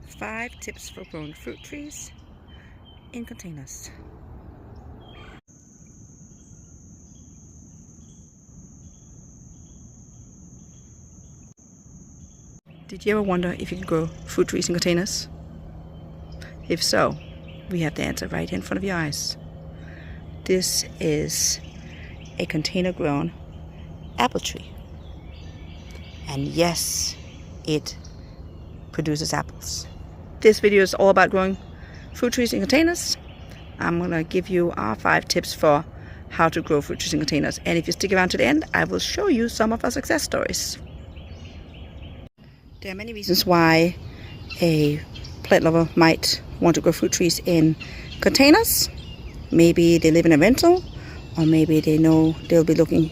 5 tips for growing fruit trees in containers. Did you ever wonder if you could grow fruit trees in containers? If so, we have the answer right in front of your eyes. This is a container grown apple tree. And yes, it produces apples. This video is all about growing fruit trees in containers. I'm going to give you our 5 tips for how to grow fruit trees in containers. And if you stick around to the end, I will show you some of our success stories. There are many reasons why a plant lover might want to grow fruit trees in containers. Maybe they live in a rental, or maybe they know they'll be looking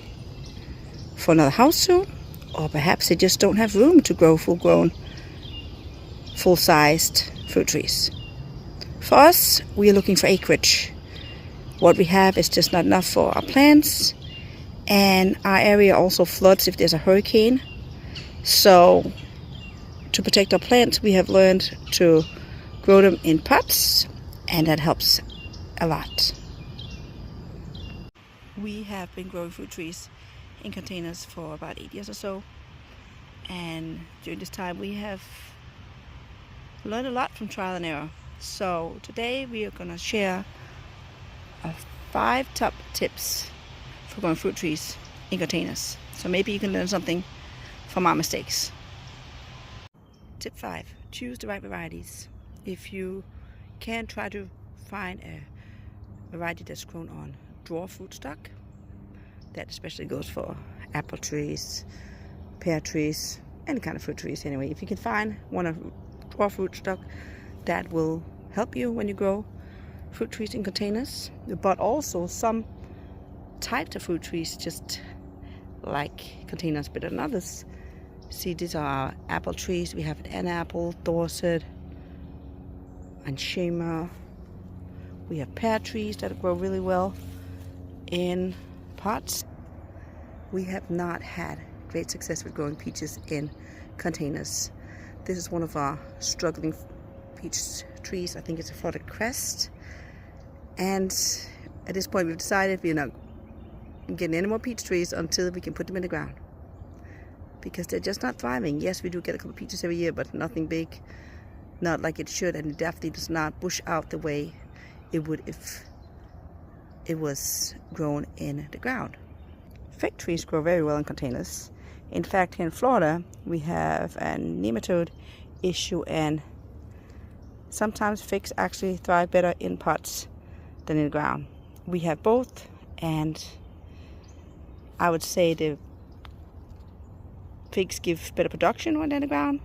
for another house soon, or perhaps they just don't have room to grow full-grown, full-sized fruit trees. For us, we are looking for acreage. What we have is just not enough for our plants, and our area also floods if there's a hurricane. So to protect our plants, we have learned to grow them in pots, and that helps a lot. We have been growing fruit trees in containers for about 8 years or so, and during this time we have learned a lot from trial and error. So today we are going to share 5 top tips for growing fruit trees in containers. So maybe you can learn something from our mistakes. Tip 5. Choose the right varieties. If you can, try to find a variety that's grown on dwarf rootstock. That especially goes for apple trees, pear trees, any kind of fruit trees anyway. If you can find one of dwarf rootstock, that will help you when you grow fruit trees in containers. But also some types of fruit trees just like containers better than others. See, these are our apple trees. We have an apple, Dorset, and Shima. We have pear trees that grow really well in pots. We have not had great success with growing peaches in containers. This is one of our struggling peach trees. I think it's a Florida Crest. And at this point we've decided we're not getting any more peach trees until we can put them in the ground, because they're just not thriving. Yes, we do get a couple of peaches every year, but nothing big, not like it should, and it definitely does not bush out the way it would if it was grown in the ground. Fig trees grow very well in containers. In fact, here in Florida, we have a nematode issue, and sometimes figs actually thrive better in pots than in the ground. We have both, and I would say the figs give better production when they're in the ground,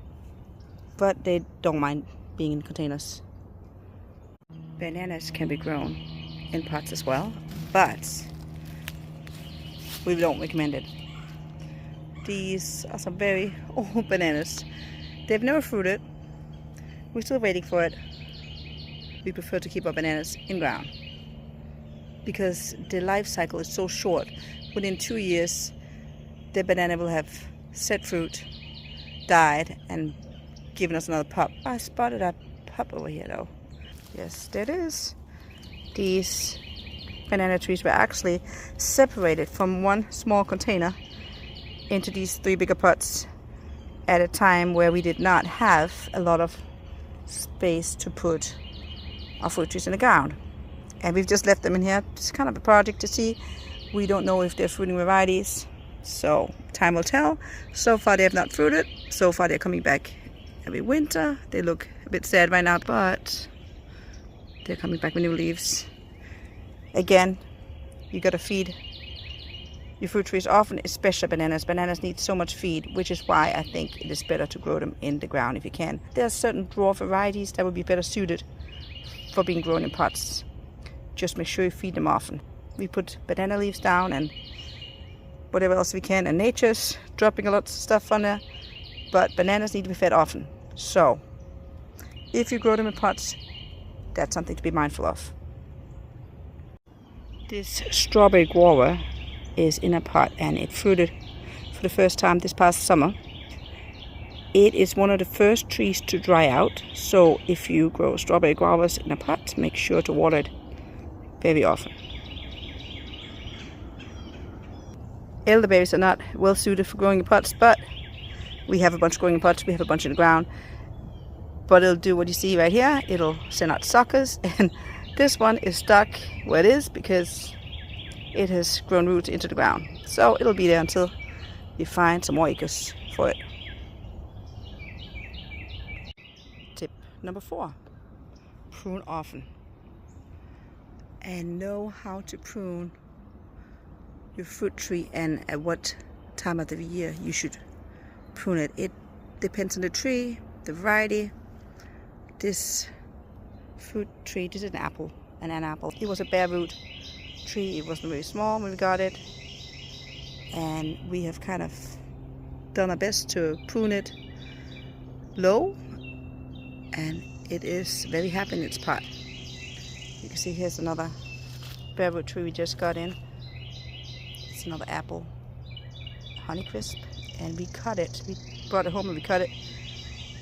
but they don't mind being in containers. Bananas can be grown in pots as well, but we don't recommend it. These are some very old bananas. They've never fruited. We're still waiting for it. We prefer to keep our bananas in ground because the life cycle is so short. Within 2 years, the banana will have set fruit, died, and given us another pup. I spotted a pup over here though. Yes, there it is. These banana trees were actually separated from one small container into these 3 bigger pots at a time where we did not have a lot of space to put our fruit trees in the ground. And we've just left them in here. It's kind of a project to see. We don't know if they're fruiting varieties, so time will tell. So far they have not fruited. So far they're coming back every winter. They look a bit sad right now, but they're coming back with new leaves. Again, you gotta feed your fruit trees often, especially bananas. Bananas need so much feed, which is why I think it is better to grow them in the ground if you can. There are certain dwarf varieties that would be better suited for being grown in pots. Just make sure you feed them often. We put banana leaves down and whatever else we can, and nature's dropping a lot of stuff on there, but bananas need to be fed often. So if you grow them in pots, that's something to be mindful of. This strawberry guava is in a pot, and it fruited for the first time this past summer. It is one of the first trees to dry out, so if you grow strawberry guavas in a pot, make sure to water it very often. Elderberries are not well suited for growing in pots, but we have a bunch growing in pots, we have a bunch in the ground. But it'll do what you see right here. It'll send out suckers, and this one is stuck where it is because it has grown roots into the ground. So it'll be there until we find some more acres for it. Tip number 4, prune often. And know how to prune your fruit tree and at what time of the year you should prune it. It depends on the tree, the variety. This fruit tree, this is an apple, an apple. It was a bare root tree. It wasn't very small when we got it, and we have kind of done our best to prune it low, and it is very happy in its pot. You can see here's another bare root tree we just got in. It's another apple, Honeycrisp, and we cut it. We brought it home and we cut it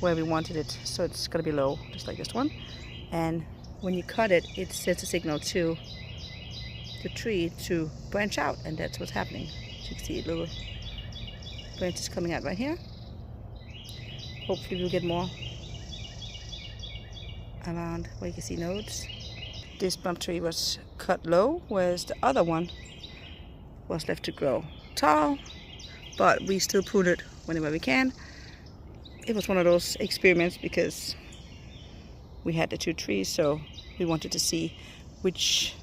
where we wanted it, so it's going to be low, just like this one. And when you cut it, it sends a signal to the tree to branch out, and that's what's happening. You can see little branches coming out right here. Hopefully we'll get more around where you can see nodes. This plum tree was cut low, whereas the other one was left to grow tall, but we still prune it whenever we can. It was one of those experiments because we had the 2 trees, so we wanted to see which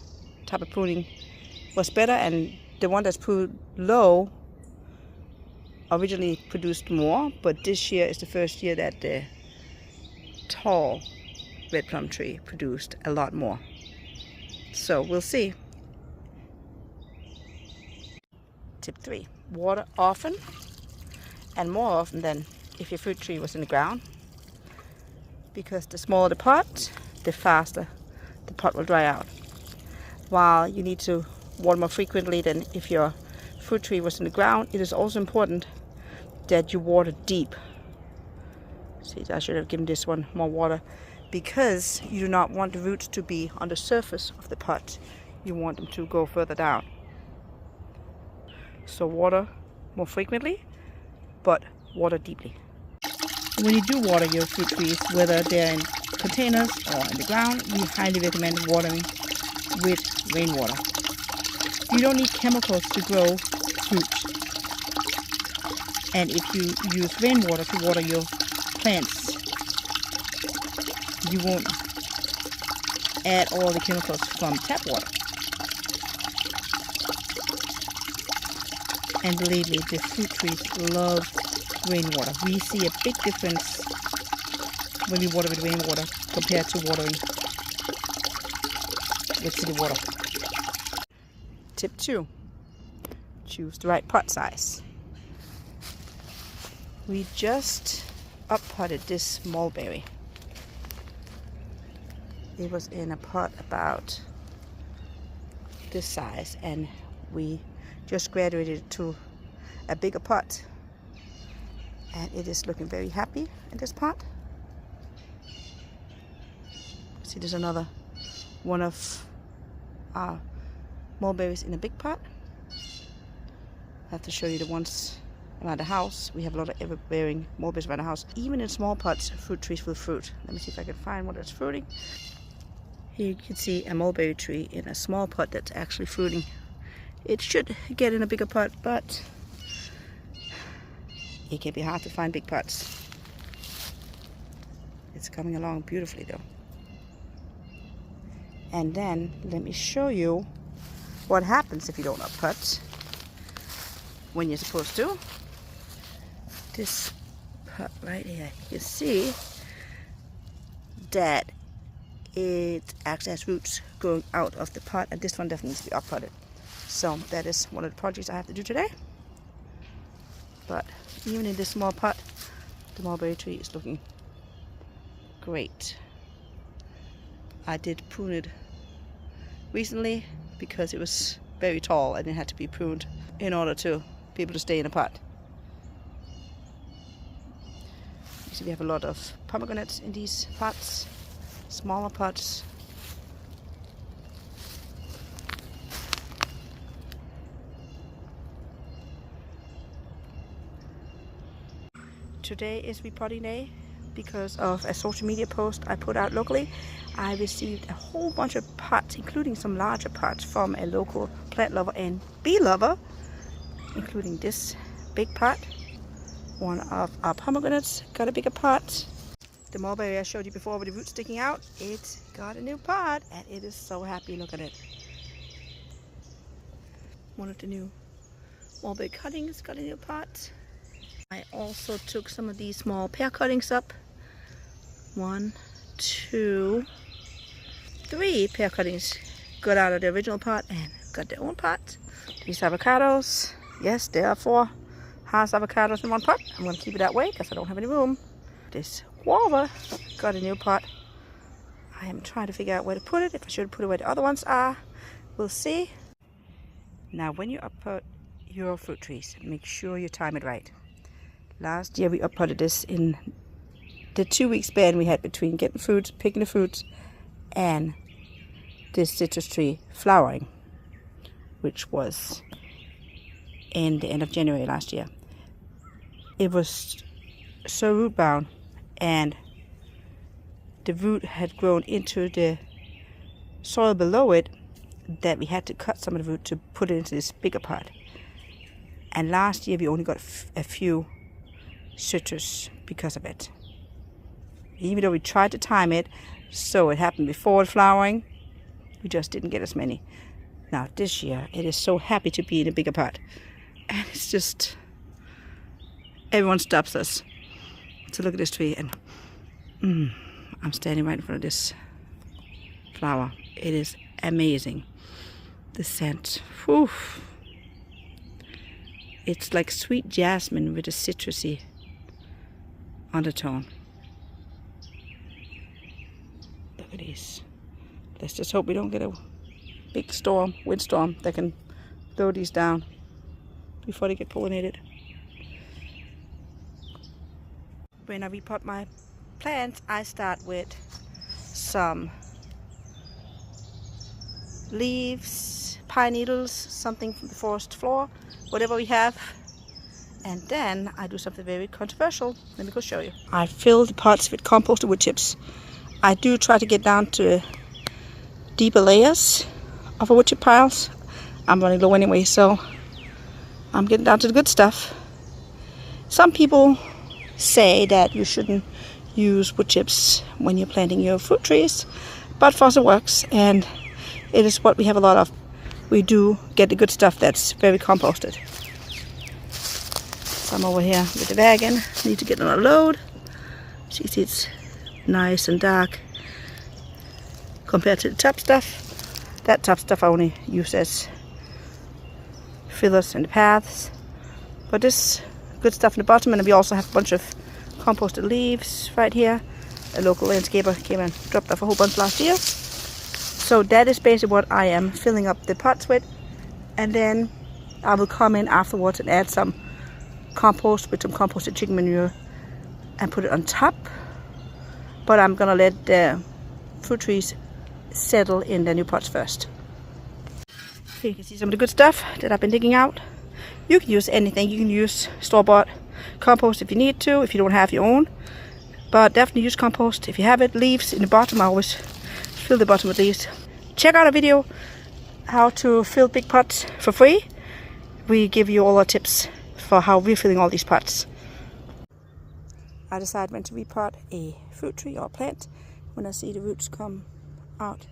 type of pruning was better, and the one that's pruned low originally produced more, but this year is the first year that the tall red plum tree produced a lot more. So we'll see. Tip 3, water often, and more often than if your fruit tree was in the ground, because the smaller the pot, the faster the pot will dry out. While you need to water more frequently than if your fruit tree was in the ground, it is also important that you water deep. See, I should have given this one more water, because you do not want the roots to be on the surface of the pot. You want them to go further down. So water more frequently, but water deeply. When you do water your fruit trees, whether they're in containers or in the ground, we highly recommend watering with rainwater. You don't need chemicals to grow fruit. And if you use rainwater to water your plants, you won't add all the chemicals from tap water. And believe me, the fruit trees love rainwater. We see a big difference when we water with rainwater compared to watering with city water. Tip 2, choose the right pot size. We just up-potted this mulberry. It was in a pot about this size, and we just graduated it to a bigger pot, and it is looking very happy in this pot. See, there's another one of our mulberries in a big pot. I have to show you the ones around the house. We have a lot of ever-bearing mulberries around the house. Even in small pots, fruit trees will fruit. Let me see if I can find what is fruiting. Here you can see a mulberry tree in a small pot that's actually fruiting. It should get in a bigger pot, but it can be hard to find big pots. It's coming along beautifully though. And then let me show you what happens if you don't up-pot when you're supposed to. This pot right here, you see that it actually has roots growing out of the pot, and this one definitely needs to be up-potted. So that is one of the projects I have to do today. But even in this small pot, the mulberry tree is looking great. I did prune it recently because it was very tall and it had to be pruned in order to be able to stay in a pot. So we have a lot of pomegranates in these pots, smaller pots. Today is repotting day because of a social media post I put out locally. I received a whole bunch of pots, including some larger pots from a local plant lover and bee lover, including this big pot. One of our pomegranates got a bigger pot. The mulberry I showed you before with the roots sticking out, it's got a new pot and it is so happy. Look at it. One of the new mulberry cuttings got a new pot. I also took some of these small pear cuttings up. 1, 2, 3 pear cuttings got out of the original pot and got their own pot. These avocados, yes, there are 4 Hass avocados in one pot. I'm going to keep it that way because I don't have any room. This guava got a new pot. I am trying to figure out where to put it. If I should put it where the other ones are, we'll see. Now when you uppot your fruit trees, make sure you time it right. Last year we uppotted this in the 2-week span we had between getting fruits, picking the fruits, and this citrus tree flowering, which was in the end of January last year. It was so root bound and the root had grown into the soil below it that we had to cut some of the root to put it into this bigger pot. And last year we only got a few citrus because of it. Even though we tried to time it so it happened before the flowering, we just didn't get as many. Now this year it is so happy to be in a bigger pot, and it's just everyone stops us to look at this tree, and I'm standing right in front of this flower. It is amazing. The scent, whew. It's like sweet jasmine with a citrusy undertone. Look at these. Let's just hope we don't get a big storm, windstorm that can blow these down before they get pollinated. When I repot my plants, I start with some leaves, pine needles, something from the forest floor, whatever we have. And then I do something very controversial. Let me go show you. I fill the pots with composted wood chips. I do try to get down to deeper layers of wood chip piles. I'm running low anyway, so I'm getting down to the good stuff. Some people say that you shouldn't use wood chips when you're planting your fruit trees, but for us it works, and it is what we have a lot of. We do get the good stuff that's very composted. I'm over here with the wagon. Need to get on a load. So you see it's nice and dark compared to the top stuff. That top stuff I only use as fillers in the paths. But this good stuff in the bottom, and we also have a bunch of composted leaves right here. A local landscaper came and dropped off a whole bunch last year. So that is basically what I am filling up the pots with. And then I will come in afterwards and add some compost with some composted chicken manure and put it on top. But I'm gonna let the fruit trees settle in the new pots first. Here you can see some of the good stuff that I've been digging out. You can use anything. You can use store-bought compost if you need to, if you don't have your own. But definitely use compost if you have it. Leaves in the bottom, I always fill the bottom with leaves. Check out our video how to fill big pots for free. We give you all our tips for how we're filling all these pots. I decide when to repot a fruit tree or plant when I see the roots come out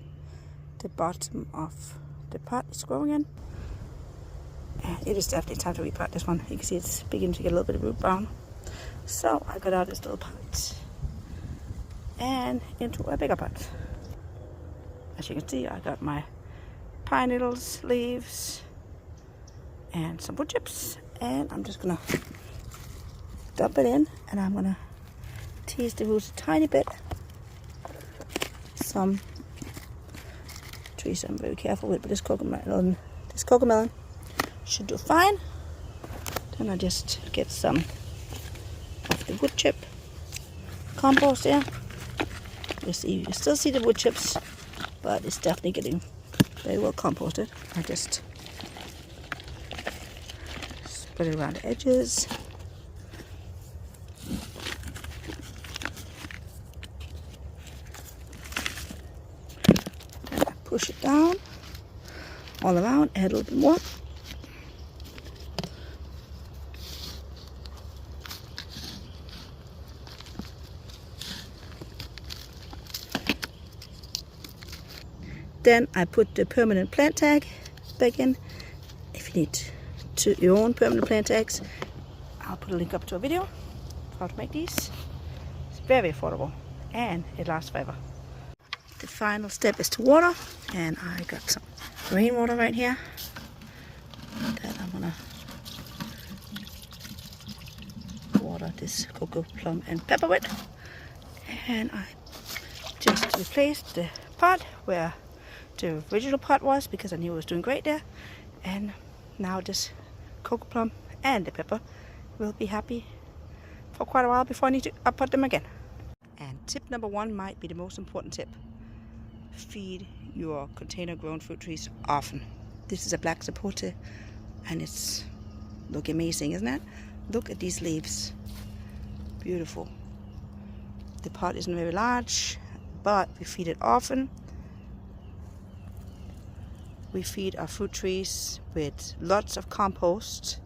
the bottom of the pot it's growing in. And it is definitely time to repot this one. You can see it's beginning to get a little bit of root brown. So I got out this little pot and into a bigger pot. As you can see, I got my pine needles, leaves, and some wood chips, and I'm just gonna dump it in, and I'm gonna tease the roots a tiny bit. Some trees I'm very careful with, but this cocomelon should do fine. Then I just get some of the wood chip compost there. You still see the wood chips, but it's definitely getting very well composted. I just spread it around the edges. Push it down all around, add a little bit more. Then I put the permanent plant tag back in. If you need your own permanent plant tags, I'll put a link up to a video of how to make these. It's very affordable and it lasts forever. The final step is to water, and I got some rainwater right here that I'm gonna water this cocoa plum and pepper with. And I just replaced the pot where the original pot was because I knew it was doing great there, and now this cocoa plum and the pepper will be happy for quite a while before I need to uppot them again. And tip number 1 might be the most important tip. Feed your container grown fruit trees often. This is a black sapote and it's look amazing, isn't it? Look at these leaves, beautiful. The pot isn't very large, but we feed it often. We feed our fruit trees with lots of composted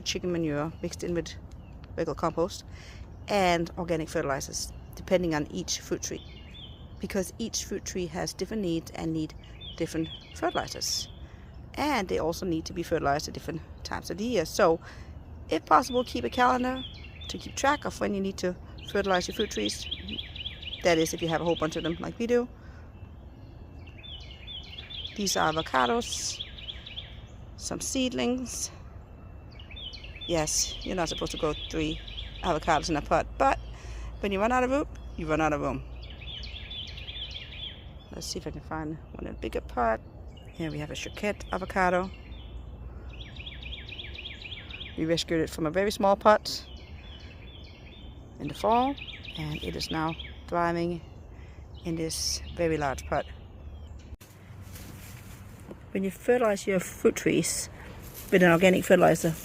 chicken manure mixed in with regular compost and organic fertilizers, depending on each fruit tree, because each fruit tree has different needs and need different fertilizers, and they also need to be fertilized at different times of the year. So if possible, keep a calendar to keep track of when you need to fertilize your fruit trees. That is, if you have a whole bunch of them like we do. These are avocados, some seedlings. Yes, you're not supposed to grow 3 avocados in a pot, but when you run out of room, you run out of room. Let's see if I can find one in a bigger pot. Here we have a Choquette avocado. We rescued it from a very small pot in the fall, and it is now thriving in this very large pot. When you fertilize your fruit trees with an organic fertilizer,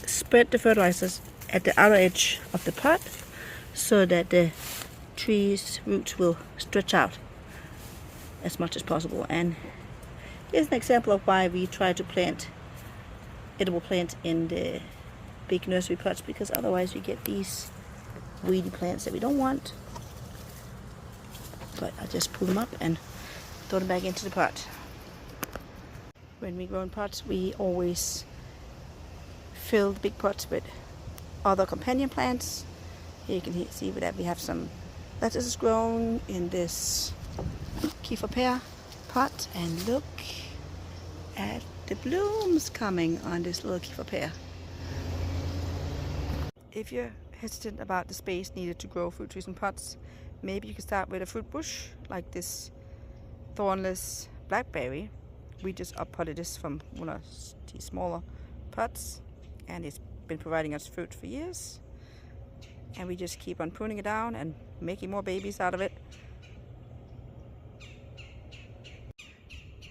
spread the fertilizers at the outer edge of the pot so that the tree's roots will stretch out as much as possible. And here's an example of why we try to plant edible plants in the big nursery pots, because otherwise we get these weedy plants that we don't want. But I just pull them up and throw them back into the pot. When we grow in pots, we always fill the big pots with other companion plants. Here you can see that we have some lettuces grown in this kefir pear pot, and look at the blooms coming on this little kefir pear. If you're hesitant about the space needed to grow fruit trees in pots, maybe you can start with a fruit bush like this thornless blackberry. We just uppotted this from one of these smaller pots, and it's been providing us fruit for years, and we just keep on pruning it down and making more babies out of it.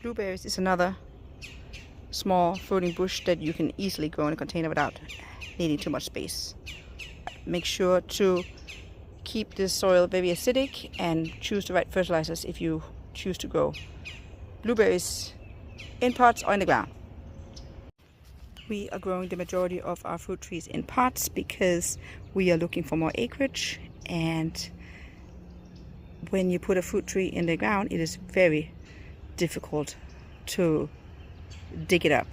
Blueberries is another small fruiting bush that you can easily grow in a container without needing too much space. Make sure to keep the soil very acidic and choose the right fertilizers if you choose to grow blueberries in pots or in the ground. We are growing the majority of our fruit trees in pots because we are looking for more acreage, and when you put a fruit tree in the ground, it is very difficult to dig it up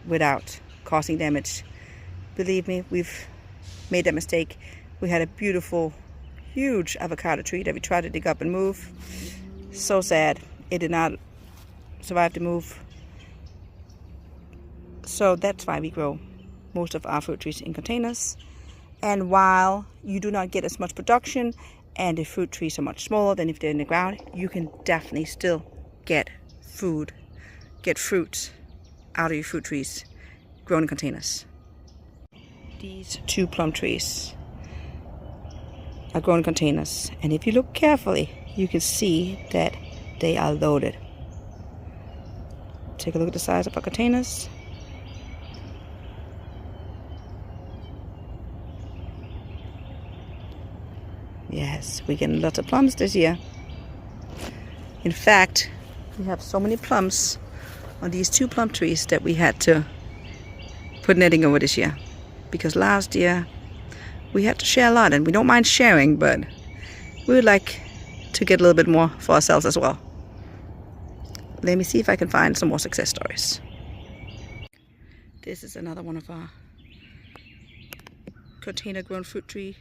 without causing damage. Believe me, we've made that mistake. We had a beautiful, huge avocado tree that we tried to dig up and move. So sad. It did not survive the move. So that's why we grow most of our fruit trees in containers. And while you do not get as much production and the fruit trees are much smaller than if they're in the ground, you can definitely still get fruit out of your fruit trees grown in containers. These 2 plum trees are grown in containers, and if you look carefully, you can see that they are loaded. Take a look at the size of our containers. Yes, we get lots of plums this year. In fact, we have so many plums on these 2 plum trees that we had to put netting over this year, because last year we had to share a lot, and we don't mind sharing, but we would like to get a little bit more for ourselves as well. Let me see if I can find some more success stories. This is another one of our container grown fruit tree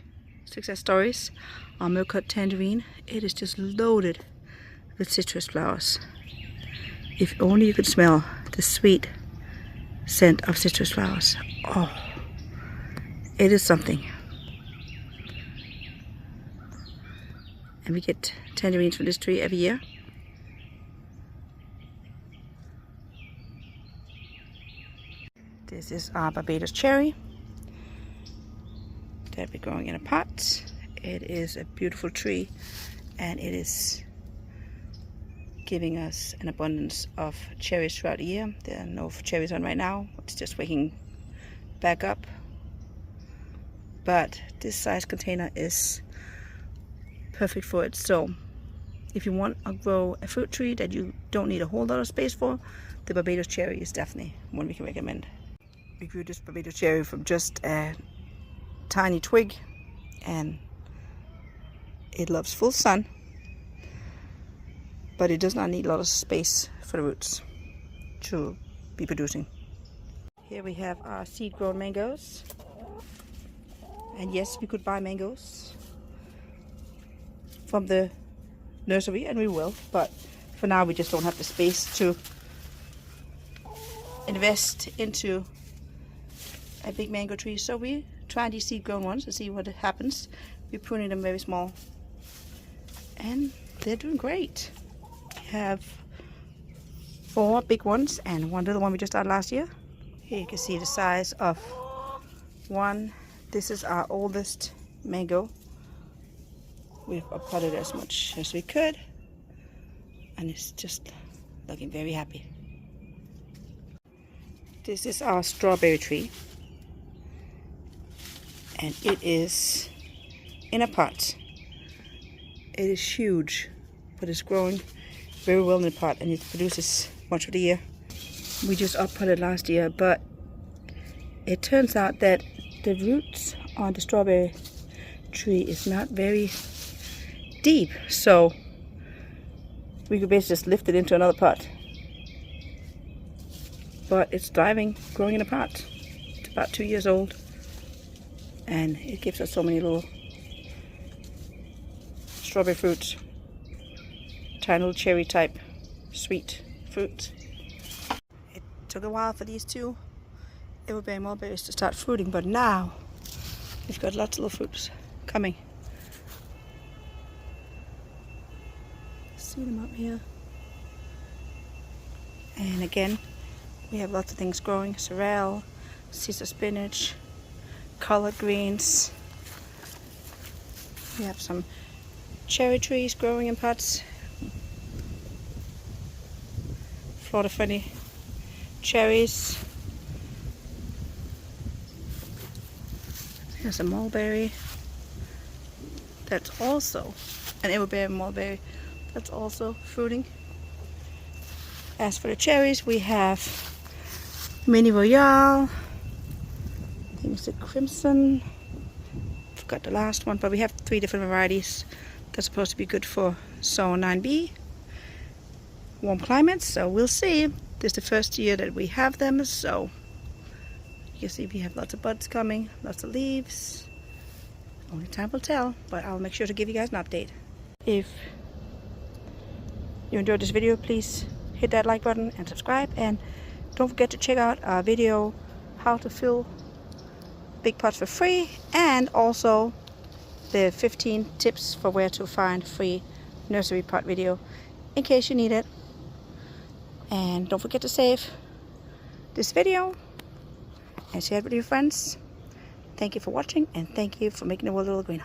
success stories. Our milk-cut tangerine. It is just loaded with citrus flowers. If only you could smell the sweet scent of citrus flowers. Oh, it is something. And we get tangerines from this tree every year. This is our Barbados cherry that we're growing in a pot. It is a beautiful tree, and it is giving us an abundance of cherries throughout the year. There are no cherries on right now. It's just waking back up. But this size container is perfect for it. So if you want to grow a fruit tree that you don't need a whole lot of space for, the Barbados cherry is definitely one we can recommend. We grew this Barbados cherry from just a tiny twig, and it loves full sun, but it does not need a lot of space for the roots to be producing. Here we have our seed grown mangoes, and yes, we could buy mangoes from the nursery, and we will, but for now we just don't have the space to invest into a big mango tree. So we try these seed grown ones and see what happens. We're pruning them very small, and they're doing great. We have 4 big ones and 1 little one we just started last year. Here you can see the size of one. This is our oldest mango. We've uprooted as much as we could, and it's just looking very happy. This is our strawberry tree, and it is in a pot. It is huge, but it's growing very well in the pot, and it produces much for the year. We just uprooted last year, but it turns out that the roots on the strawberry tree is not very deep, so we could basically just lift it into another pot. But it's thriving, growing in a pot. It's about 2 years old, and it gives us so many little strawberry fruits, tiny little cherry type sweet fruit. It took a while for these 2 everberry mulberries to start fruiting, but now we've got lots of little fruits coming. See them up here. And again, we have lots of things growing: sorrel, Caesar spinach, collard greens. We have some cherry trees growing in pots, Florida friendly cherries. Here's a mulberry. That's also an everberry mulberry. That's also fruiting. As for the cherries, we have Mini Royale. I think it's a crimson. Forgot the last one, but we have 3 different varieties. That's supposed to be good for zone 9B, warm climates. So we'll see. This is the first year that we have them, so you can see we have lots of buds coming, lots of leaves. Only time will tell, but I'll make sure to give you guys an update. If you enjoyed this video, please hit that like button and subscribe, and don't forget to check out our video how to fill big pots for free, and also the 15 tips for where to find free nursery pot video in case you need it. And don't forget to save this video and share it with your friends. Thank you for watching, and thank you for making the world a little greener.